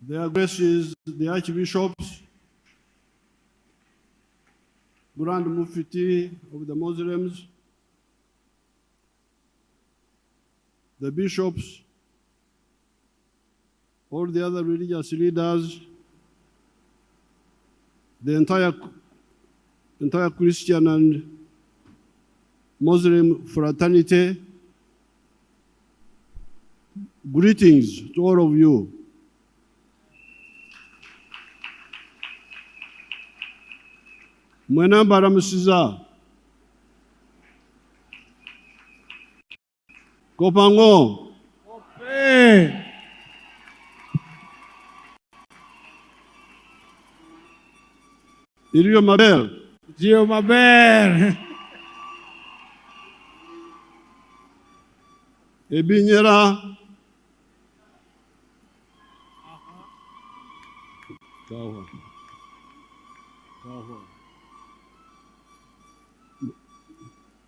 Their Graces, the Archbishops, Grand Mufti of the Muslims, the bishops, all the other religious leaders, the entire Christian and Muslim fraternity, greetings to all of you. Mwena baramusiza. Kopango. Ope. Iriyo maber. Dio maber. Ebinyera. Kawa.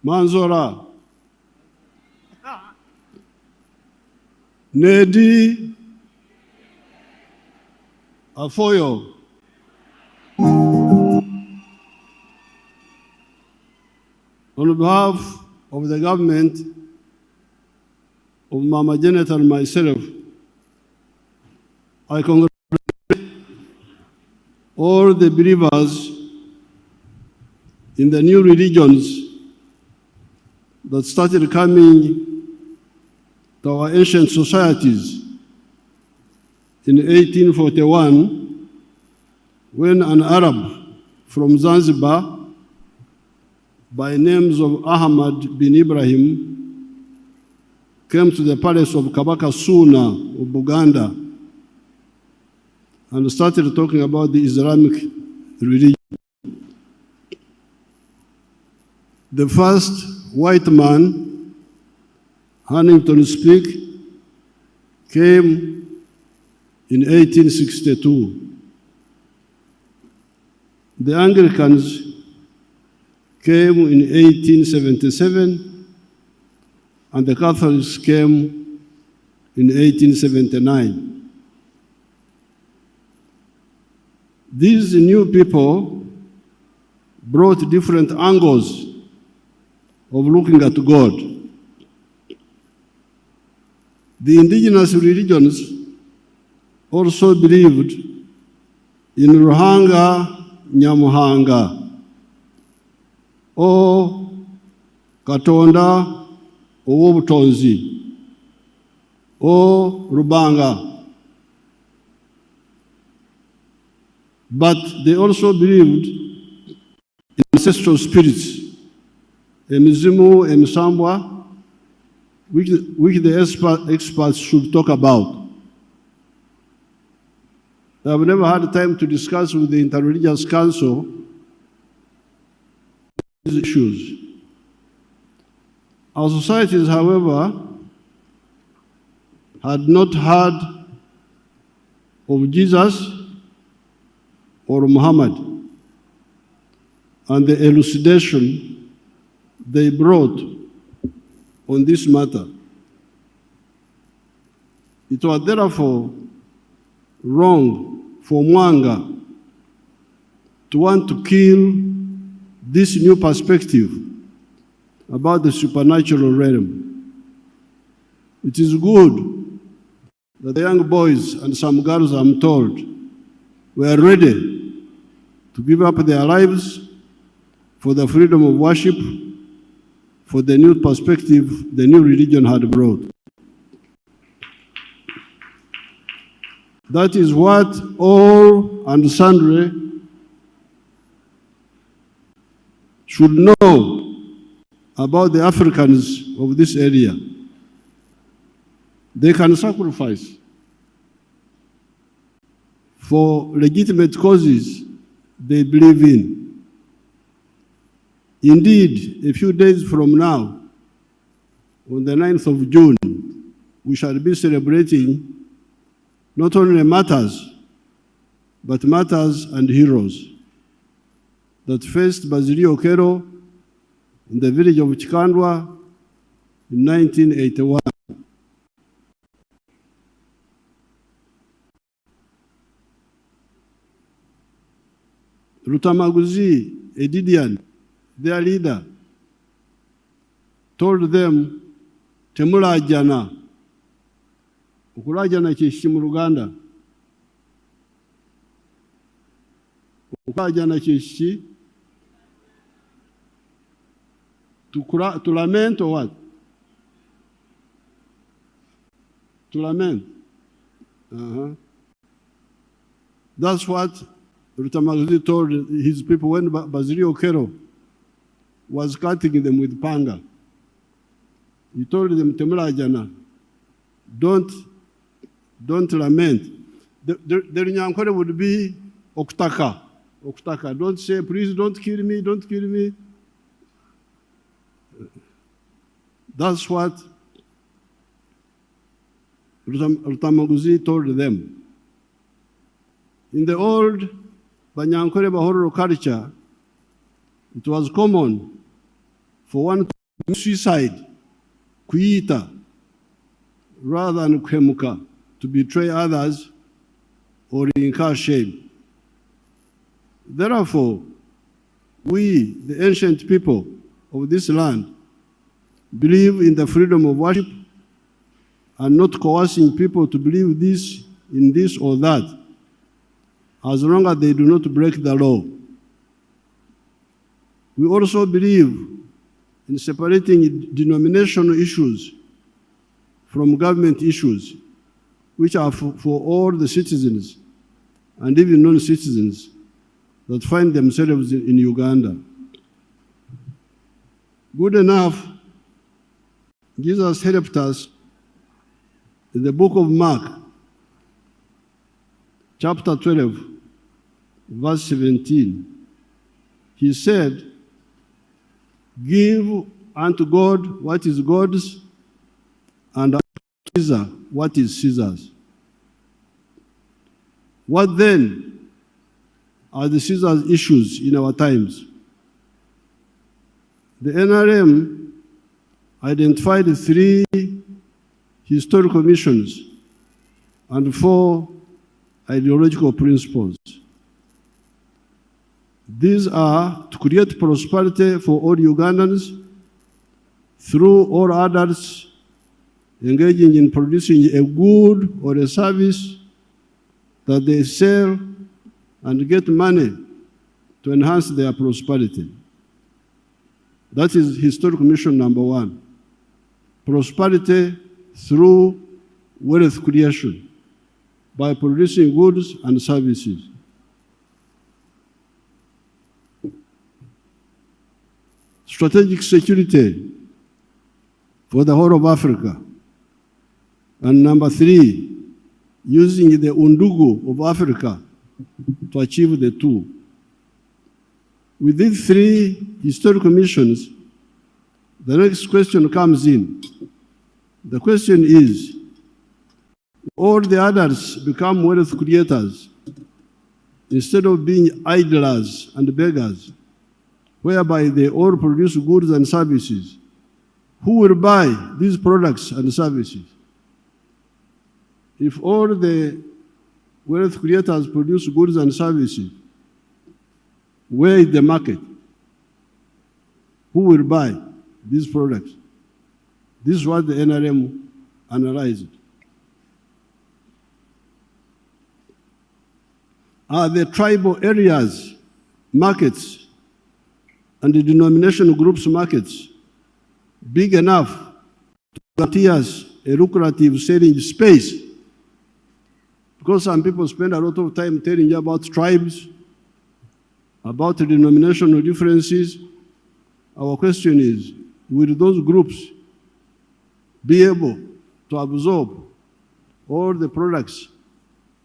Manzora. Nedi. Afoyo. On behalf of the government of Mama Janet and myself, I congratulate all the believers in the new religions that started coming to our ancient societies in 1841, when an Arab from Zanzibar by names of Ahmad bin Ibrahim came to the palace of Kabaka Suna of Uganda and started talking about the Islamic religion. The first white man, Huntington Speak, came in 1862. The Anglicans came in 1877, and the Catholics came in 1879. These new people brought different angles of looking at God. The indigenous religions also believed in Ruhanga Nyamuhanga, or Katonda Owobutonzi, or Rubanga. But they also believed in ancestral spirits, Emizimu, Emisambwa, which the experts should talk about. I have never had time to discuss with the Interreligious Council these issues. Our societies, however, had not heard of Jesus or Muhammad, and the elucidation they brought on this matter. It was therefore wrong for Mwanga to want to kill this new perspective about the supernatural realm. It is good that the young boys and some girls, I'm told, were ready to give up their lives for the freedom of worship, for the new perspective the new religion had brought. That is what all and sundry should know about the Africans of this area. They can sacrifice for legitimate causes they believe in. Indeed, a few days from now, on the 9th of June, we shall be celebrating not only martyrs, but martyrs and heroes that faced Basilio Okero in the village of Chikandwa in 1981. Rutamaguzi, Edidian, their leader, told them, temulajana. Okulajana kyeki mu Luganda? Okulajana kyeki? To lament or what? To lament. That's what Rutamaguzi told his people when Basilio Kero was cutting them with panga. He told them, temulajana, don't lament. The Runyankore would be oktaka. Oktaka. Don't say, please don't kill me, don't kill me. That's what Rutamaguzi told them. In the old Banyankore Bahoro culture, it was common for one to commit suicide, kuita, rather than kwemuka, to betray others or incur shame. Therefore, we, the ancient people of this land, believe in the freedom of worship and not coercing people to believe this in this or that, as long as they do not break the law. We also believe in separating denominational issues from government issues, which are for all the citizens and even non-citizens that find themselves in Uganda. Good enough, Jesus helped us in the book of Mark, chapter 12, verse 17. He said, give unto God what is God's, and unto Caesar what is Caesar's. What then are the Caesar's issues in our times? The NRM identified 3 historical missions and 4 ideological principles. These are to create prosperity for all Ugandans through all adults engaging in producing a good or a service that they sell and get money to enhance their prosperity. That is historical mission number 1. Prosperity through wealth creation by producing goods and services. Strategic security for the whole of Africa. And number 3, using the undugu of Africa to achieve the 2. With these 3 historical missions, the next question comes in. The question is, all the others become wealth creators instead of being idlers and beggars, whereby they all produce goods and services. Who will buy these products and services? If all the wealth creators produce goods and services, where is the market? Who will buy these products? This is what the NRM analyzed. Are the tribal areas markets and the denominational groups markets big enough to guarantee us a lucrative selling space? Because some people spend a lot of time telling you about tribes, about the denominational differences. Our question is, will those groups be able to absorb all the products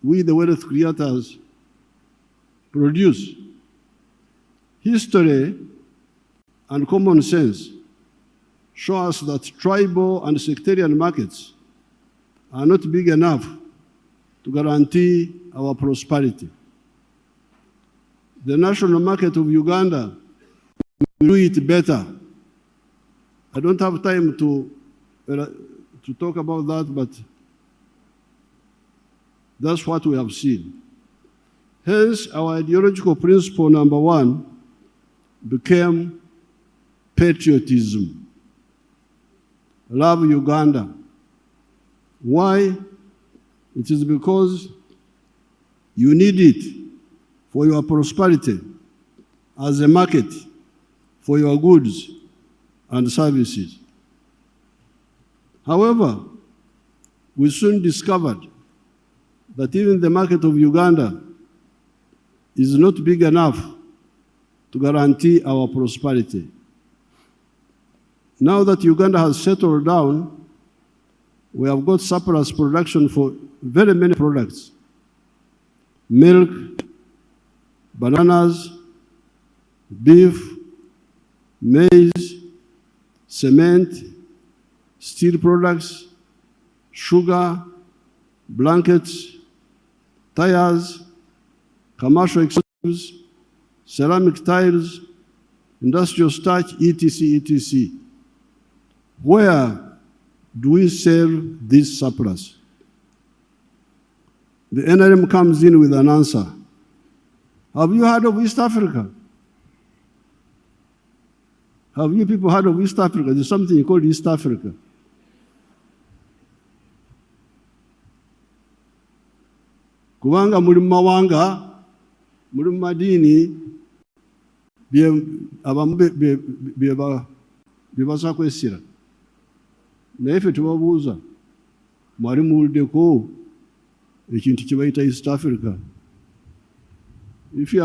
we, the wealth creators, produce? History and common sense show us that tribal and sectarian markets are not big enough to guarantee our prosperity. The national market of Uganda will do it better. I don't have time to talk about that, but that's what we have seen. Hence, our ideological principle number one became patriotism. Love Uganda. Why? It is because you need it for your prosperity as a market for your goods and services. However, we soon discovered that even the market of Uganda is not big enough to guarantee our prosperity. Now that Uganda has settled down, we have got surplus production for very many products: milk, bananas, beef, maize, cement, steel products, sugar, blankets, tires, commercial explosives, ceramic tiles, industrial starch, etc., etc. Where do we sell this surplus? The NRM comes in with an answer. Have you heard of East Africa? Have you people heard of East Africa? There's something called East Africa. Kubanga muri mu mawanga, muri mu madini, abamu byebaza kwesira. Naye ffe tubabuuza, mwali muwuliddeko ekintu kye bayita East Africa? If you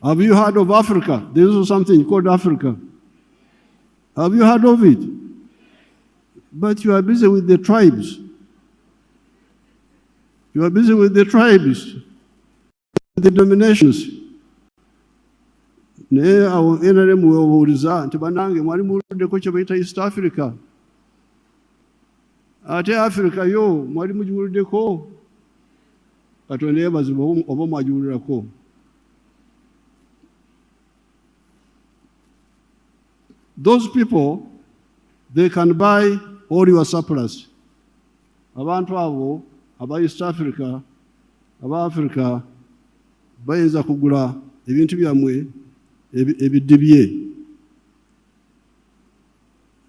have you heard of Africa? There is something called Africa. Have you heard of it? But you are busy with the tribes. You are busy with the tribes, the dominations. Naye awo NRM webuuliza nti bannange mwali muwuliddeko kye bayita East Africa? Ate Africa yo mwali mugiwuliddeko? Katonda yeebazibwe oba mwagiwulirako. Those people, they can buy all your surplus. Abantu abo aba East Africa, aba Africa, bayinza kugula ebintu byammwe ebidibye.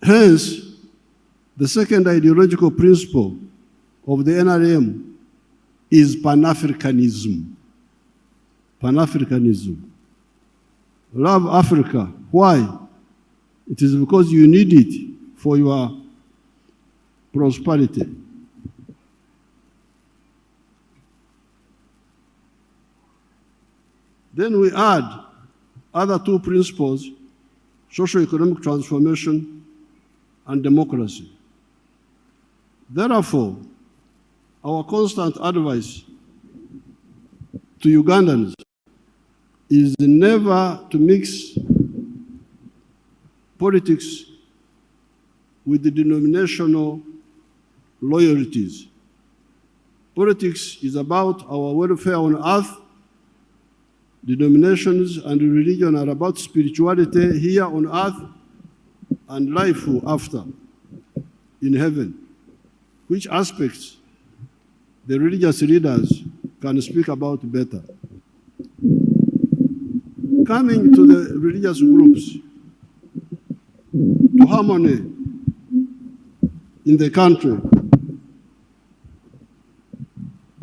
Hence, the second ideological principle of the NRM is Pan-Africanism. Pan-Africanism. Love Africa. Why? It is because you need it for your prosperity. Then we add other two principles: socio-economic transformation and democracy. Therefore, our constant advice to Ugandans is never to mix politics with the denominational loyalties. Politics is about our welfare on earth. Denominations and religion are about spirituality here on earth and life after, in heaven. Which aspects the religious leaders can speak about better. Coming to the religious groups, to harmony in the country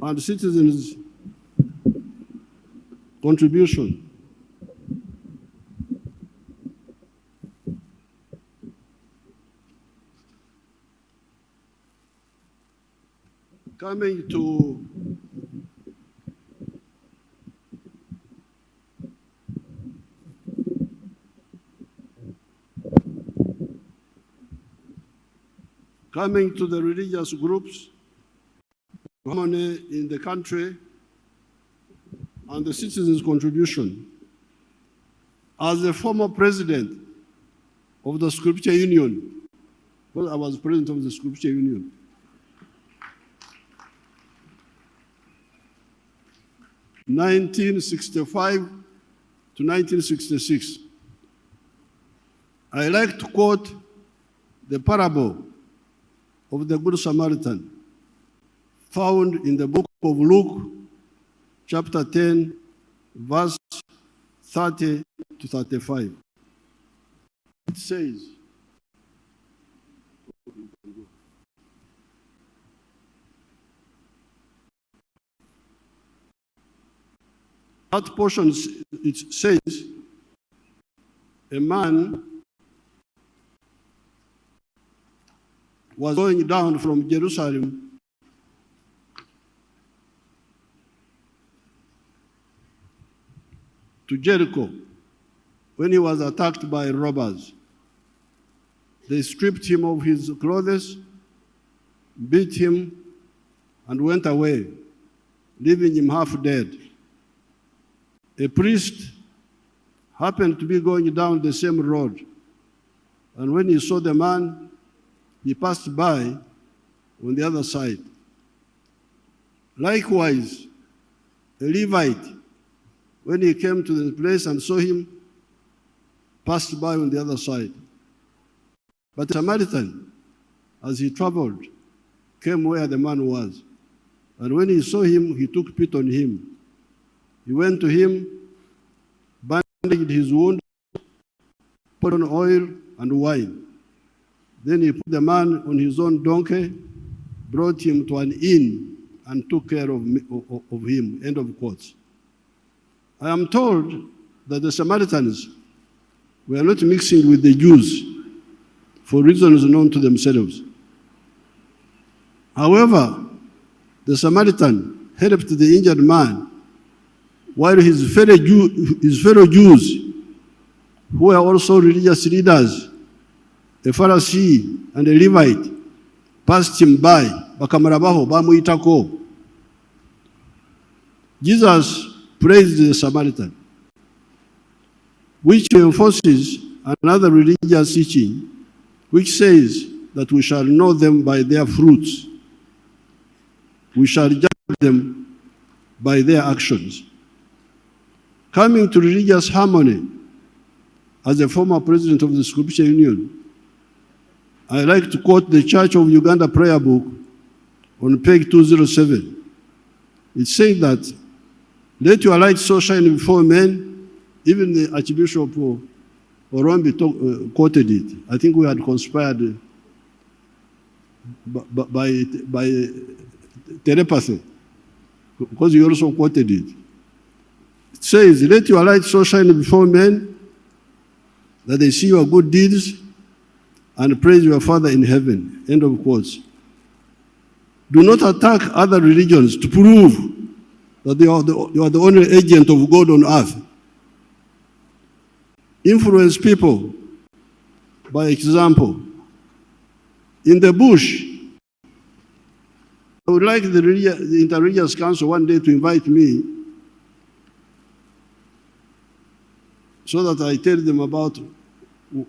and citizens' contribution. Coming to the religious groups, harmony in the country, and the citizens' contribution. As a former president of the Scripture Union, well, I was president of the Scripture Union, (1965 to 1966). I like to quote the parable of the Good Samaritan, found in the book of Luke, chapter 10, verse 30 to 35. It says, that portion, it says, a man was going down from Jerusalem to Jericho when he was attacked by robbers. They stripped him of his clothes, beat him, and went away, leaving him half dead. A priest happened to be going down the same road, and when he saw the man, he passed by on the other side. Likewise, a Levite, when he came to the place and saw him, passed by on the other side. But the Samaritan, as he traveled, came where the man was. And when he saw him, he took pity on him. He went to him, bandaged his wound, put on oil and wine. Then he put the man on his own donkey, brought him to an inn, and took care of him. End of quotes. I am told that the Samaritans were not mixing with the Jews for reasons known to themselves. However, the Samaritan helped the injured man, while his fellow Jews, who were also religious leaders, a Pharisee and a Levite, passed him by, bakamarabaho, bamuyitako. Jesus praised the Samaritan, which enforces another religious teaching, which says that we shall know them by their fruits. We shall judge them by their actions. Coming to religious harmony, as a former president of the Scripture Union, I like to quote the Church of Uganda prayer book on page 207. It says that, let your light so shine before men. Even the Archbishop Orombi quoted it. I think we had conspired by telepathy, because he also quoted it. It says, let your light so shine before men that they see your good deeds and praise your Father in heaven. End of quotes. Do not attack other religions to prove that you are the only agent of God on earth. Influence people by example. In the bush, I would like the Interreligious Council one day to invite me so that I tell them about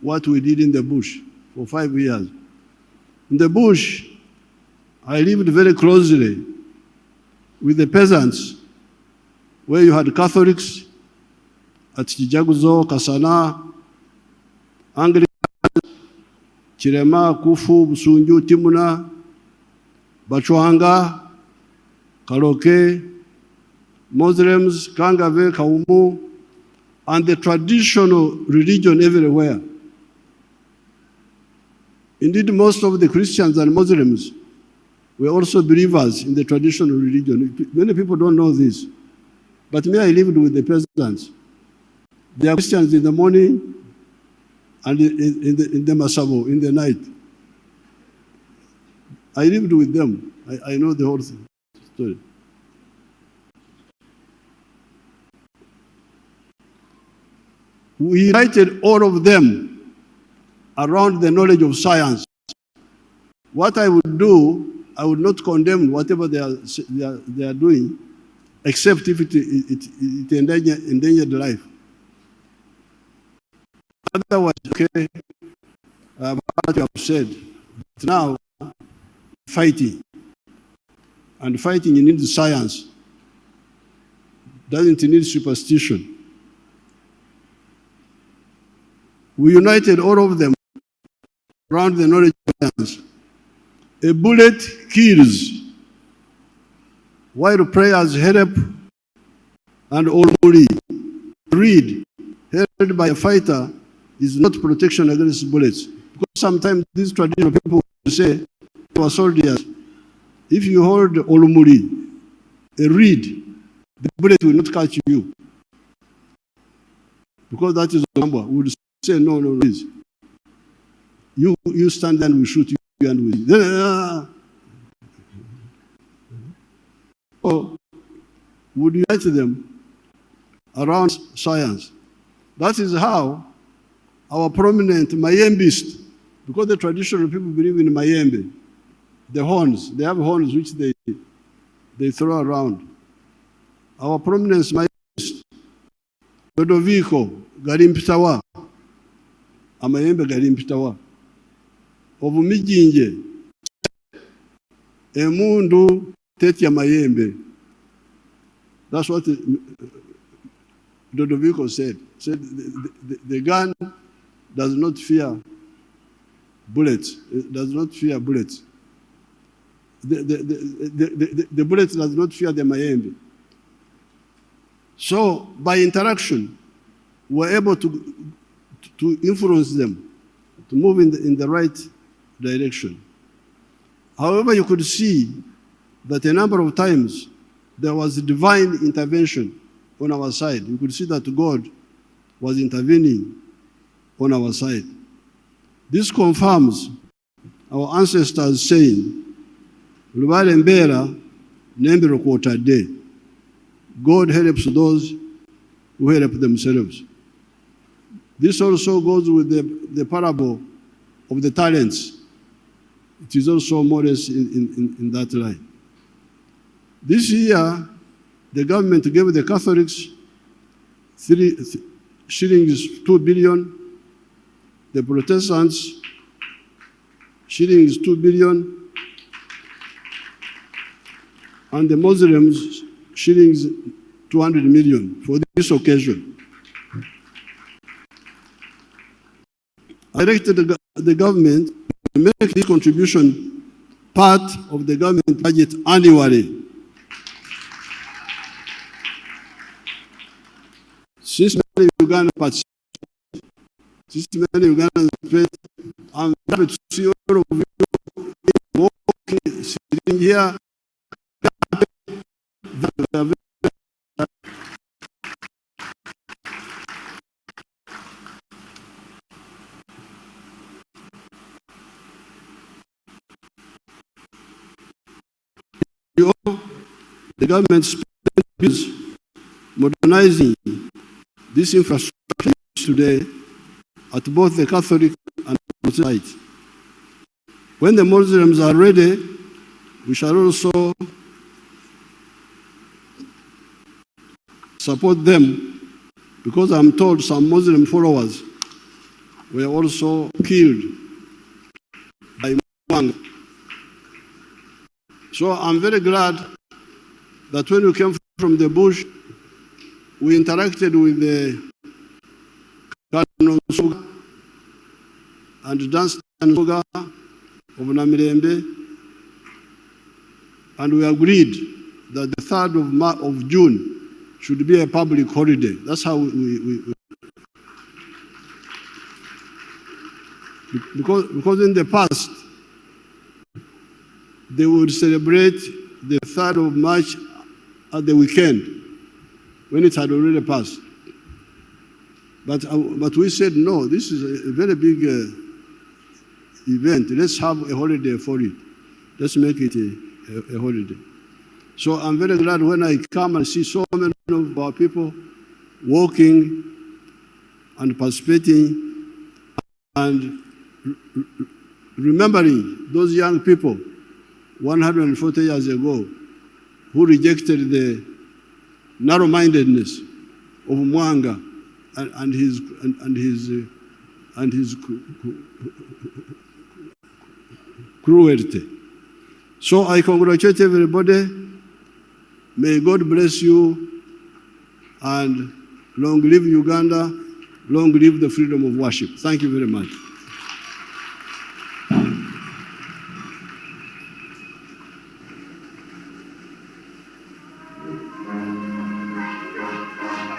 what we did in the bush for 5 years. In the bush, I lived very closely with the peasants, where you had Catholics at Chijaguzo, Kasana, Anglicans, Chirema, Kufu, Busunju, Timuna, Bachwanga, Kaloke, Muslims, Kangave, Kaumu, and the traditional religion everywhere. Indeed, most of the Christians and Muslims were also believers in the traditional religion. Many people don't know this. But me, I lived with the peasants. They are Christians in the morning and in the Masabo, in the night. I lived with them. I know the whole story. We united all of them around the knowledge of science. What I would do, I would not condemn whatever they are doing, except if it endangered life. Otherwise, okay, what you have said. But now, fighting. And fighting, you need science. Doesn't need superstition. We united all of them around the knowledge of a bullet kills, while prayers help and all read held by a fighter is not protection against bullets. Because sometimes these traditional people will say to our soldiers, if you hold Olumuri, a reed, the bullet will not catch you. Because that is a number. We would say, no, please. You stand there and we shoot you and we. So, would unite them around science. That is how our prominent Mayembists, because the traditional people believe in Mayembe, the horns, they have horns which they throw around. Our prominent Mayembists, Ludovico Galimpitawa, Amayembe Galimpitawa, Ovumijinje, Emundu Tetia Mayembe. That's what Ludovico said. Said the gun does not fear bullets. It does not fear bullets. The bullet does not fear the Mayembe. So by interaction, we're able to influence them, to move in the right direction. However, you could see that a number of times there was a divine intervention on our side. You could see that God was intervening on our side. This confirms our ancestors saying, God helps those who help themselves. This also goes with the parable of the talents. It is also more or less in that line. This year, the government gave the Catholics 3 shillings 2 billion, the Protestants shillings 2 billion, and the Muslims shillings 200 million for this occasion. I directed the government to make this contribution part of the government budget annually. Since many Ugandans participate, since many Ugandans participate, I'm happy to see all of you walking, sitting here. The government spends modernizing this infrastructure today at both the Catholic and Protestant sites. When the Muslims are ready, we shall also support them, because I'm told some Muslim followers were also killed by Mwanga. So I'm very glad that when we came from the bush, we interacted with the Cardinal Suga and Dunstan Suga of Namirembe, and we agreed that the 3rd of June should be a public holiday. That's how we because in the past, they would celebrate the 3rd of March at the weekend, when it had already passed. But we said, no, this is a very big event. Let's have a holiday for it. Let's make it a holiday. So I'm very glad when I come and see so many of our people walking and participating and remembering those young people 140 years ago who rejected the narrow-mindedness of Mwanga and his cruelty. So I congratulate everybody. May God bless you, and long live Uganda, long live the freedom of worship. Thank you very much.